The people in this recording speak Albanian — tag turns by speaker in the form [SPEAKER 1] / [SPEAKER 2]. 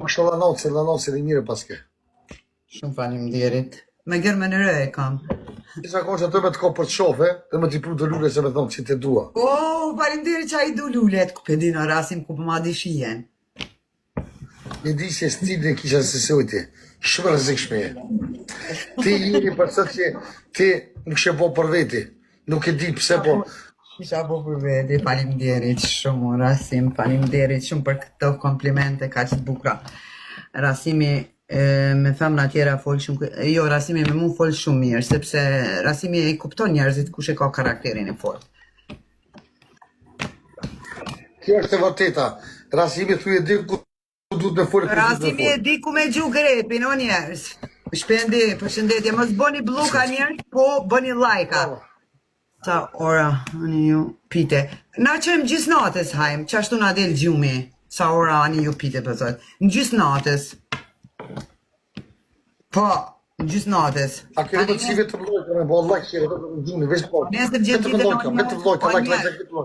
[SPEAKER 1] Mashallah naci dhe mirë paske.
[SPEAKER 2] Shumë faleminderit. Me gërmën e re e kam.
[SPEAKER 1] Disa kohë që të me të ko për të shofe, dhe me t'i pru të lule se me thonë që të dua.
[SPEAKER 2] Faleminderit që a i du lulet, ku pedino rasim ku për ma di shijen.
[SPEAKER 1] Një di që stilin e kisha sësojti, shumë rëzikshme je. Ti jeni përsa që ti nuk shë po për veti, nuk e di pse po.
[SPEAKER 2] Kisha po për veti, faleminderit shumë, Rasim, faleminderit shumë për këto komplimente ka që të bukra. Rasimi me femna tjera fol shumë, jo, Rasimi me mu fol shumë mirë, sepse Rasimi i kupton njerëzit kush e ka karakterin e fort.
[SPEAKER 1] Kjo është e vërteta, Rasimi thuj e di ku duhet me folë.
[SPEAKER 2] Rasimi e di ku me gju grepin, o njerëz. Shpendi, përshëndetje, mos bëni bluka njerëz, po bëni lajka. Sa ora, ani ju pite. Na qëmë gjysë natës hajmë, që ashtu na del gjumi. Sa ora ani ju pite pëzot. Në gjysë natës. Po, në gjysë natës.
[SPEAKER 1] A kërë të cive të vlojka me bo lajkë që e të gjumi, veç po.
[SPEAKER 2] Nesër gjithë
[SPEAKER 1] Vetë të vlojka,